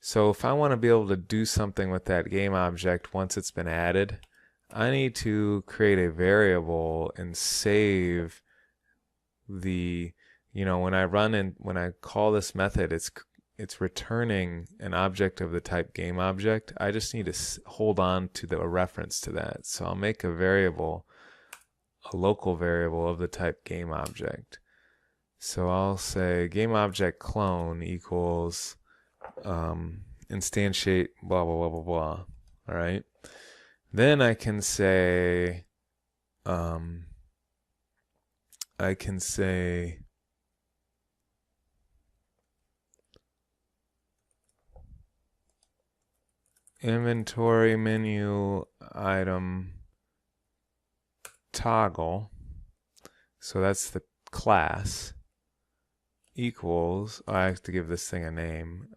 So if I want to be able to do something with that game object once it's been added, I need to create a variable and save the, when I call this method, it's returning an object of the type game object. I just need to hold on to the reference to that. So I'll make a local variable of the type game object. So I'll say game object clone equals instantiate blah blah blah blah blah. All right. Then I can say inventory menu item toggle. So that's the class equals, I have to give this thing a name.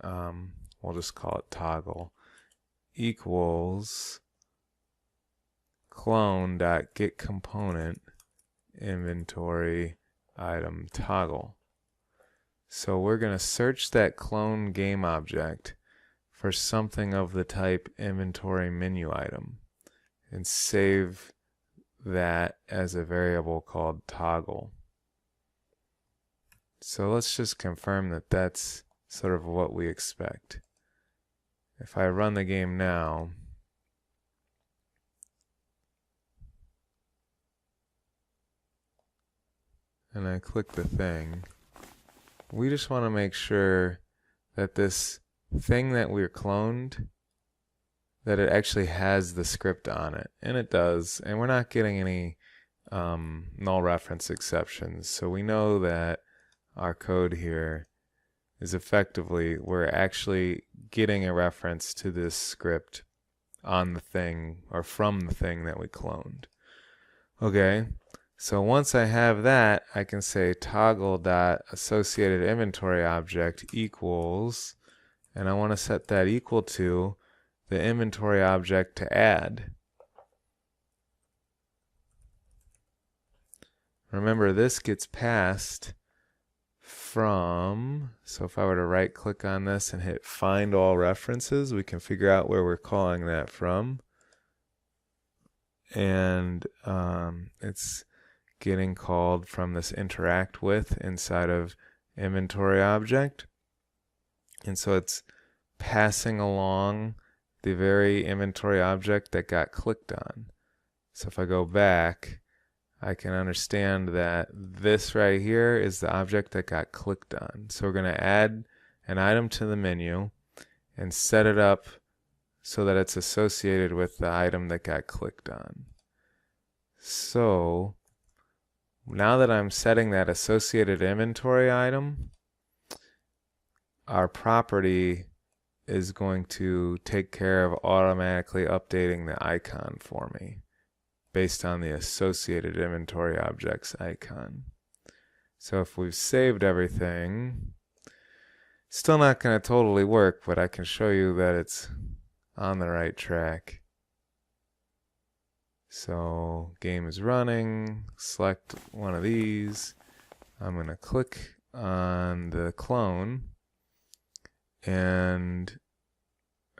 We'll just call it toggle equals clone.getComponent inventory item toggle. So we're going to search that clone game object for something of the type inventory menu item and save that as a variable called toggle. So let's just confirm that that's sort of what we expect. If I run the game now, and I click the thing, we just want to make sure that this thing that we're cloned, that it actually has the script on it. And it does. And we're not getting any null reference exceptions. So we know that our code here is effectively, we're actually getting a reference to this script on the thing or from the thing that we cloned. Okay, so once I have that, I can say toggle.associated inventory object equals, and I want to set that equal to the inventory object to add. Remember, this gets passed from, so if I were to right click on this and hit find all references, we can figure out where we're calling that from. And it's getting called from this interact with inside of inventory object. And so it's passing along the very inventory object that got clicked on. So if I go back, I can understand that this right here is the object that got clicked on. So we're going to add an item to the menu and set it up so that it's associated with the item that got clicked on. So now that I'm setting that associated inventory item, our property is going to take care of automatically updating the icon for me based on the associated inventory objects icon. So if we've saved everything, still not going to totally work, but I can show you that it's on the right track. So game is running, select one of these. I'm going to click on the clone, and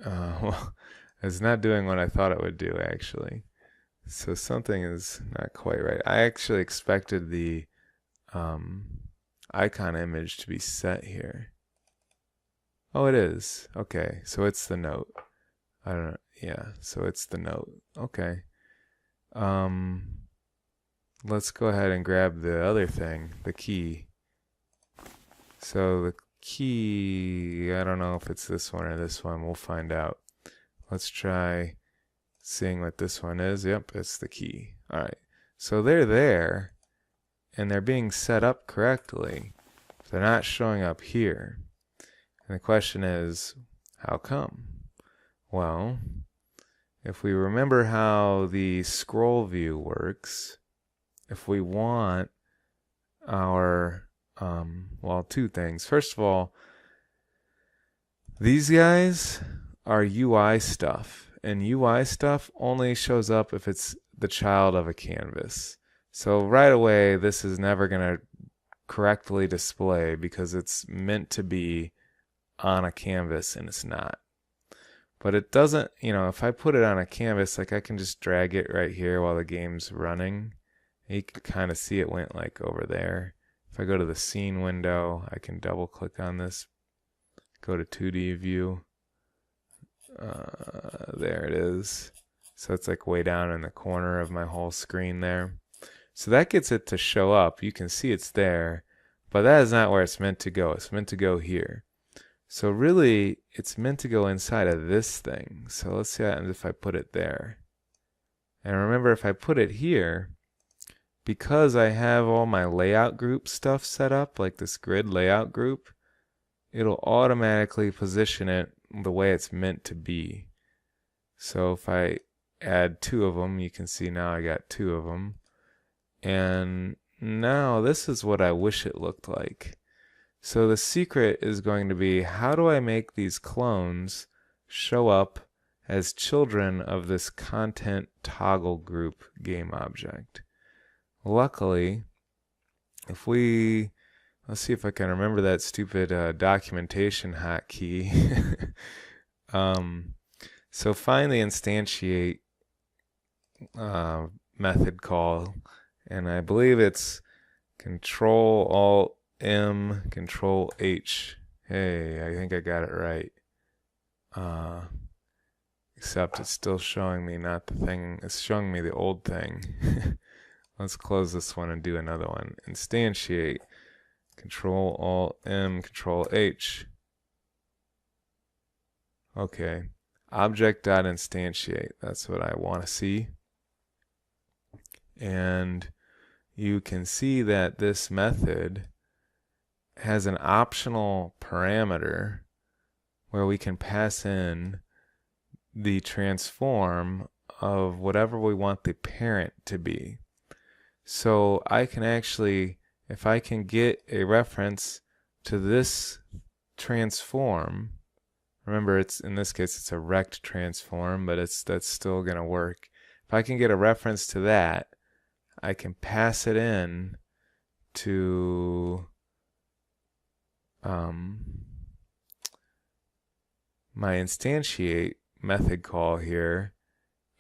well, it's not doing what I thought it would do actually. So something is not quite right. I actually expected the icon image to be set here. Oh, it is. Okay, so it's the note. I don't know. Yeah, so it's the note. Okay. Let's go ahead and grab the other thing, the key. So the key, I don't know if it's this one or this one. We'll find out. Let's try seeing what this one is. Yep, it's the key. All right. So they're there, and they're being set up correctly. They're not showing up here. And the question is, how come? Well, if we remember how the scroll view works, if we want our, well, two things. First of all, these guys are UI stuff. And UI stuff only shows up if it's the child of a canvas. So right away, this is never going to correctly display because it's meant to be on a canvas, and it's not. But it doesn't, if I put it on a canvas, like I can just drag it right here while the game's running. You can kind of see it went like over there. If I go to the scene window, I can double click on this, go to 2D view. There it is. So it's like way down in the corner of my whole screen there. So that gets it to show up. You can see it's there, but that is not where it's meant to go. It's meant to go here. So really, it's meant to go inside of this thing. So let's see what happens if I put it there. And remember, if I put it here, because I have all my layout group stuff set up, like this grid layout group, it'll automatically position it the way it's meant to be. So if I add 2 of them, you can see now I got 2 of them. And now this is what I wish it looked like. So the secret is going to be, how do I make these clones show up as children of this content toggle group game object? Luckily, let's see if I can remember that stupid documentation hotkey. So find the instantiate method call, and I believe it's Control-Alt-M, Control-H. Hey, I think I got it right. Except it's still showing me not the thing. It's showing me the old thing. Let's close this one and do another one. Instantiate. Control-Alt-M, Control-H. Okay. Object.instantiate. That's what I want to see. And you can see that this method has an optional parameter where we can pass in the transform of whatever we want the parent to be. So I can actually, if I can get a reference to this transform, remember it's in this case it's a rect transform, but that's still going to work. If I can get a reference to that, I can pass it in to my instantiate method call here,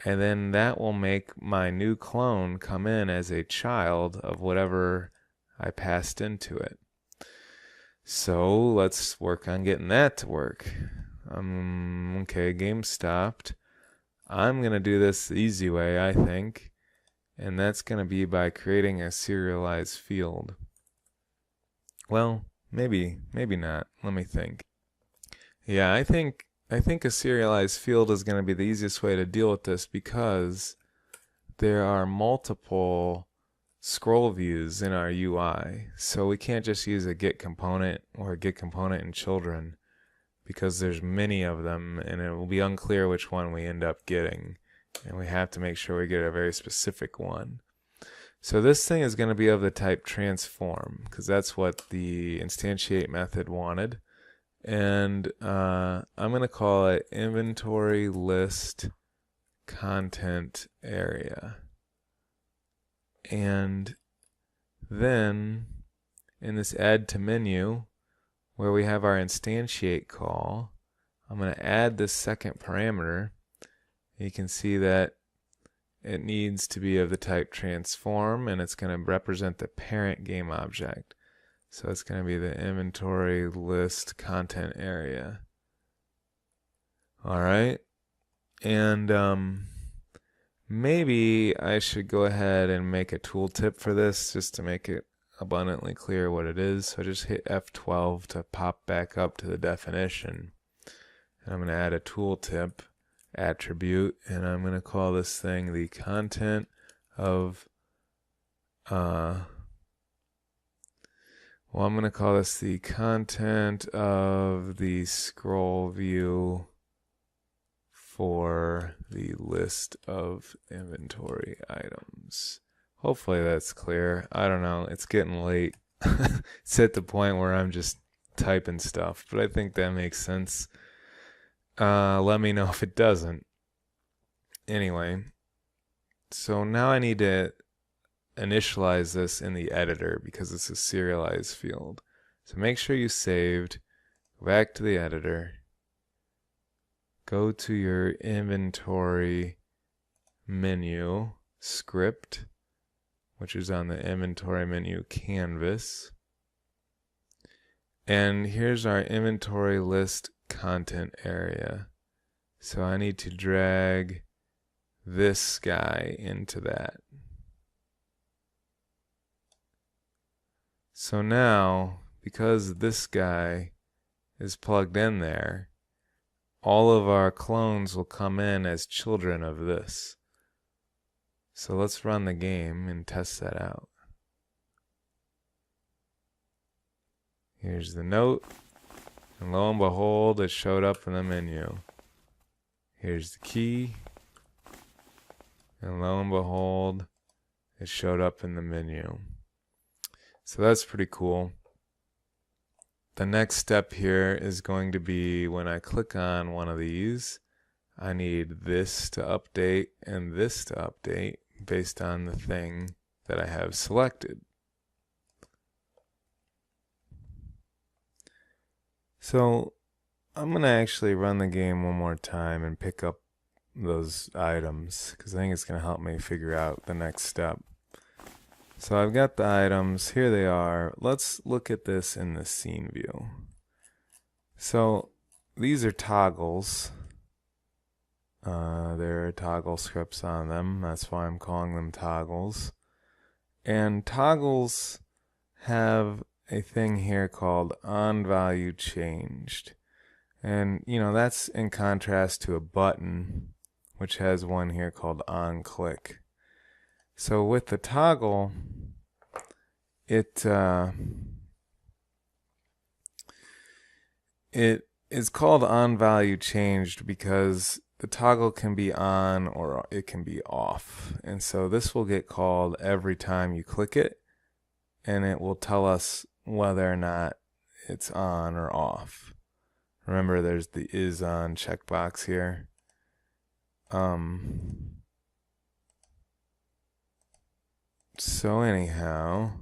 and then that will make my new clone come in as a child of whatever I passed into it. So let's work on getting that to work. Okay, game stopped. I'm going to do this the easy way, I think, and that's going to be by creating a serialized field. Well, maybe not. Let me think. Yeah, I think a serialized field is going to be the easiest way to deal with this, because there are multiple scroll views in our UI. So we can't just use a get component or a get component in children, because there's many of them and it will be unclear which one we end up getting. And we have to make sure we get a very specific one. So this thing is going to be of the type transform, because that's what the instantiate method wanted. And I'm going to call it inventory list content area. And then in this add to menu, where we have our instantiate call, I'm going to add this second parameter. You can see that it needs to be of the type transform, and it's going to represent the parent game object. So it's going to be the inventory list content area. All right. And maybe I should go ahead and make a tooltip for this just to make it abundantly clear what it is. So just hit F12 to pop back up to the definition. And I'm going to add a tooltip attribute, and I'm going to call this thing the content of I'm going to call this the content of the scroll view for the list of inventory items. Hopefully that's clear. I don't know. It's getting late. It's at the point where I'm just typing stuff, but I think that makes sense. Let me know if it doesn't. Anyway, so now I need to initialize this in the editor because it's a serialized field. So make sure you saved. Go back to the editor. Go to your inventory menu, script, which is on the inventory menu canvas. And here's our inventory list content area. So I need to drag this guy into that. So now, because this guy is plugged in there, all of our clones will come in as children of this. So let's run the game and test that out. Here's the note, and lo and behold, it showed up in the menu. Here's the key, and lo and behold, it showed up in the menu. So that's pretty cool. The next step here is going to be when I click on one of these, I need this to update and this to update based on the thing that I have selected. So I'm going to actually run the game one more time and pick up those items because I think it's going to help me figure out the next step. So I've got the items, here they are. Let's look at this in the scene view. So these are toggles. There are toggle scripts on them, that's why I'm calling them toggles. And toggles have a thing here called onValueChanged. And that's in contrast to a button, which has one here called onClick. So with the toggle, it is called onValueChanged because the toggle can be on or it can be off. And so this will get called every time you click it, and it will tell us whether or not it's on or off. Remember, there's the is on checkbox here. So anyhow,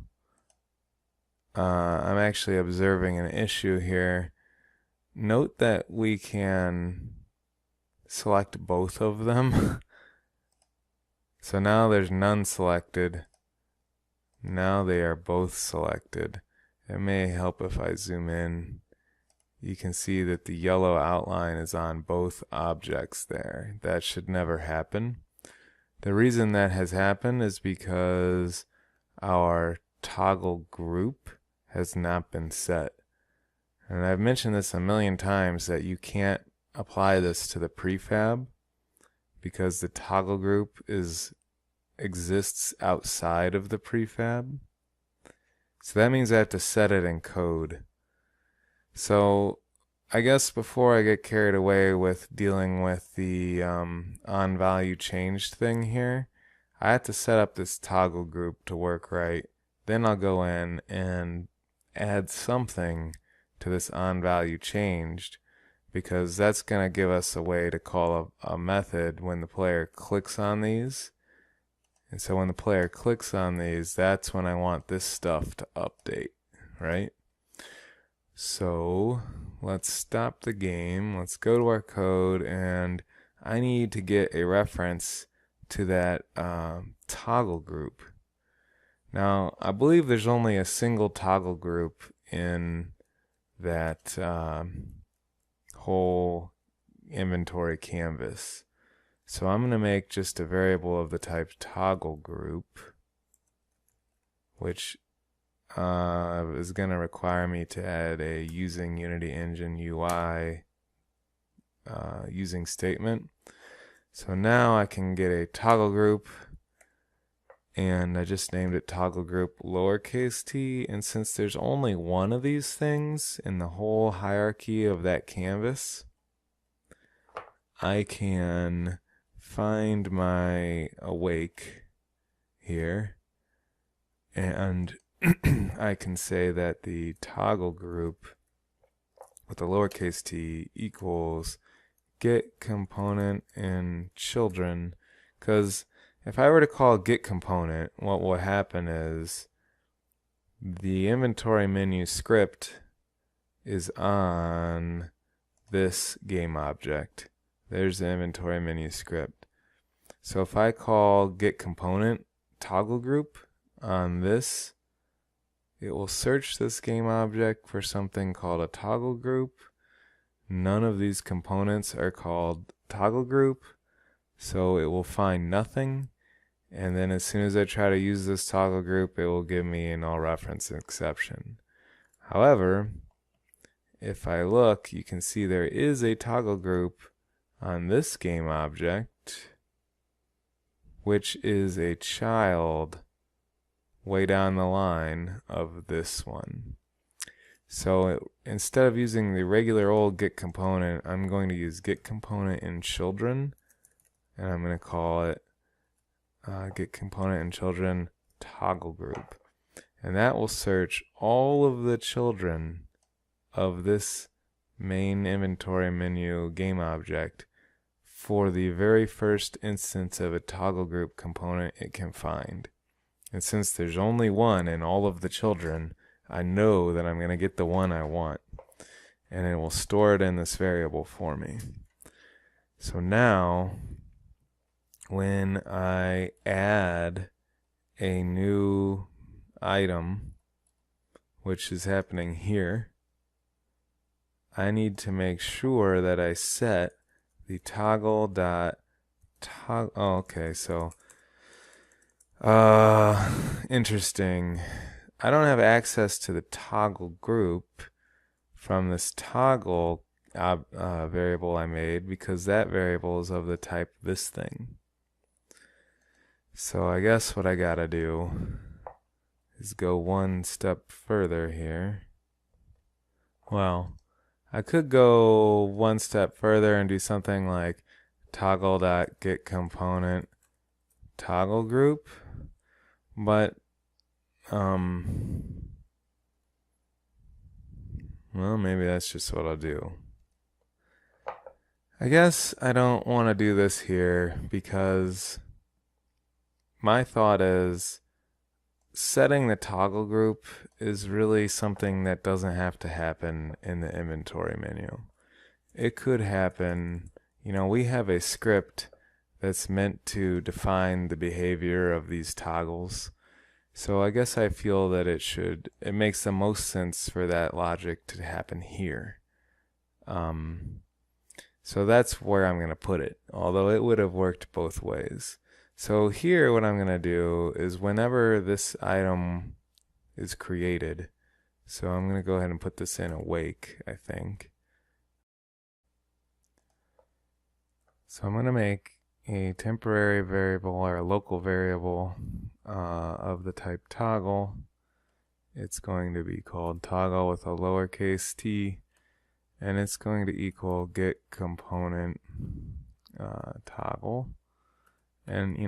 I'm actually observing an issue here. Note that we can select both of them. So now there's none selected. Now they are both selected. It may help if I zoom in. You can see that the yellow outline is on both objects there. That should never happen. The reason that has happened is because our toggle group has not been set. And I've mentioned this a million times that you can't apply this to the prefab because the toggle group exists outside of the prefab. So that means I have to set it in code. So I guess before I get carried away with dealing with the onValueChanged thing here, I have to set up this toggle group to work right. Then I'll go in and add something to this onValueChanged, because that's going to give us a way to call a method when the player clicks on these. And so when the player clicks on these, that's when I want this stuff to update, right? So let's stop the game. Let's go to our code, and I need to get a reference to that toggle group. Now, I believe there's only a single toggle group in that whole inventory canvas. So I'm going to make just a variable of the type toggle group, which is going to require me to add a using Unity Engine UI using statement. So now I can get a toggle group, and I just named it toggle group lowercase t. And since there's only one of these things in the whole hierarchy of that canvas, I can find my awake here, and I can say that the toggle group with the lowercase t equals get component in children, because if I were to call get component, what will happen is the inventory menu script is on this game object. There's the inventory menu script. So if I call get component toggle group on this, it will search this game object for something called a toggle group. None of these components are called toggle group, so it will find nothing. And then as soon as I try to use this toggle group, it will give me a null reference exception. However, if I look, you can see there is a toggle group on this game object, which is a child way down the line of this one. So instead of using the regular old get component, I'm going to use get component in children, and I'm going to call it get component in children toggle group. And that will search all of the children of this main inventory menu game object for the very first instance of a toggle group component it can find. And since there's only one in all of the children, I know that I'm going to get the one I want. And it will store it in this variable for me. So now, when I add a new item, which is happening here, I need to make sure that I set the toggle. Oh, okay, so interesting. I don't have access to the toggle group from this toggle variable I made, because that variable is of the type this thing. So I guess what I gotta do is go one step further here. Well, I could go one step further and do something like toggle.getComponent toggle group, but well, maybe that's just what I'll do. I guess I don't want to do this here because my thought is setting the toggle group is really something that doesn't have to happen in the inventory menu. It could happen, we have a script that's meant to define the behavior of these toggles. So I guess I feel that it makes the most sense for that logic to happen here. So that's where I'm going to put it, although it would have worked both ways. So here what I'm going to do is whenever this item is created, so I'm going to go ahead and put this in awake, I think. So I'm going to make a temporary variable or a local variable of the type toggle. It's going to be called toggle with a lowercase t, and it's going to equal get component toggle. And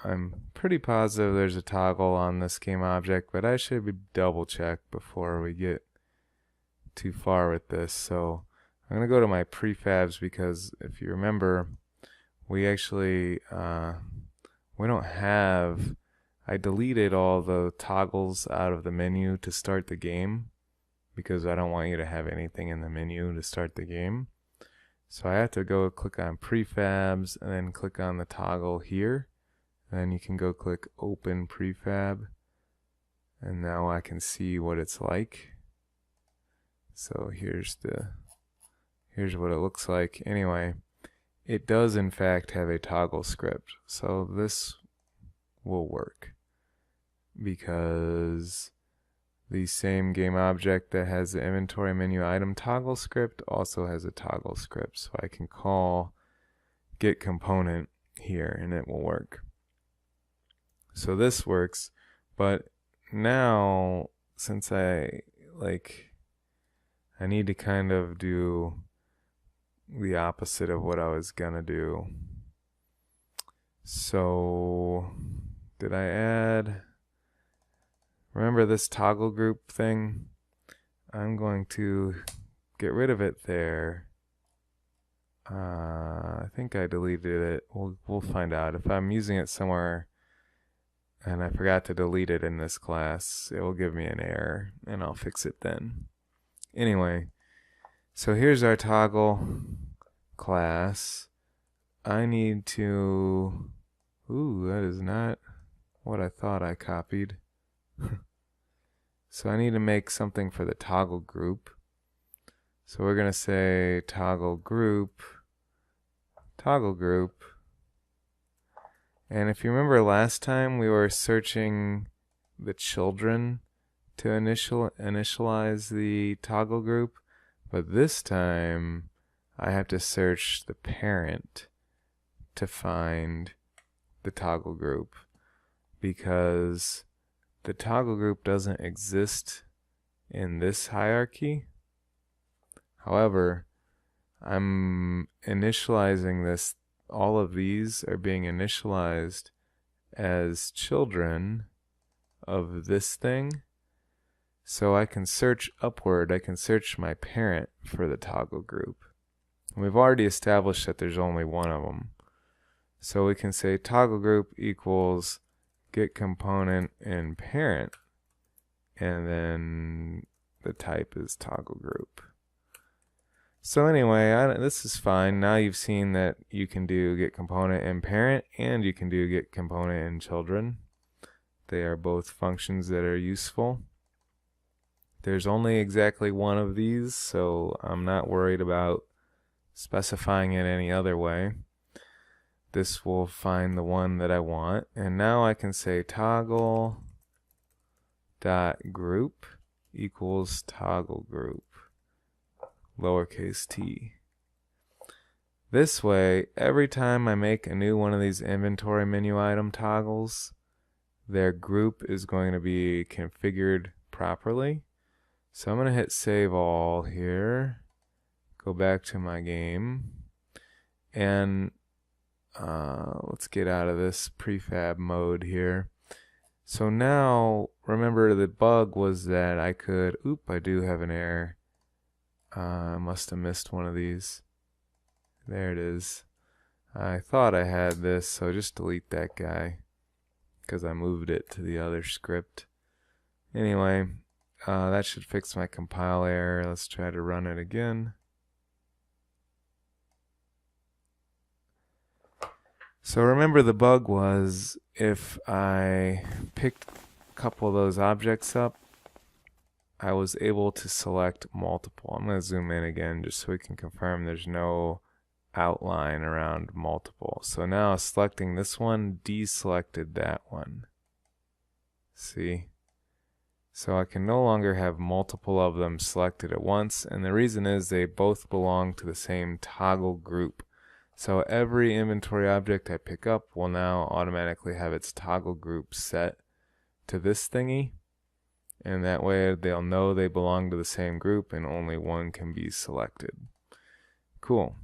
I'm pretty positive there's a toggle on this game object, but I should double check before we get too far with this. So I'm going to go to my prefabs, because if you remember, we actually we don't have, I deleted all the toggles out of the menu to start the game, because I don't want you to have anything in the menu to start the game. So I have to go click on prefabs and then click on the toggle here. And then you can go click open prefab. And now I can see what it's like. So here's what it looks like. Anyway, it does in fact have a toggle script. So this will work, because the same game object that has the inventory menu item toggle script also has a toggle script. So I can call get component here and it will work. So this works, but now since I need to kind of do the opposite of what I was gonna do. So did I add? Remember this toggle group thing? I'm going to get rid of it there. I think I deleted it. We'll find out. If I'm using it somewhere and I forgot to delete it in this class, it will give me an error and I'll fix it then. Anyway, So here's our toggle class. I need to, ooh, that is not what I thought I copied. So I need to make something for the toggle group. So we're going to say toggle group. And if you remember last time, we were searching the children to initialize the toggle group. But this time, I have to search the parent to find the toggle group, because the toggle group doesn't exist in this hierarchy. However, I'm initializing this. All of these are being initialized as children of this thing. So I can search upward. I can search my parent for the toggle group. And we've already established that there's only one of them. So we can say toggle group equals get component in parent, and then the type is toggle group. So anyway, this is fine. Now you've seen that you can do get component in parent and you can do get component in children. They are both functions that are useful. There's only exactly one of these, so I'm not worried about specifying it any other way. This will find the one that I want, and now I can say toggle dot group equals toggle group, lowercase t. This way, every time I make a new one of these inventory menu item toggles, their group is going to be configured properly. So I'm going to hit save all here, go back to my game, and let's get out of this prefab mode here. So now, remember the bug was that I could, I do have an error. I must have missed one of these. There it is. I thought I had this, so just delete that guy, because I moved it to the other script. Anyway, that should fix my compile error. Let's try to run it again. So remember the bug was if I picked a couple of those objects up, I was able to select multiple. I'm going to zoom in again just so we can confirm there's no outline around multiple. So now selecting this one deselected that one. See? So I can no longer have multiple of them selected at once, and the reason is they both belong to the same toggle group. So every inventory object I pick up will now automatically have its toggle group set to this thingy, and that way they'll know they belong to the same group and only one can be selected. Cool.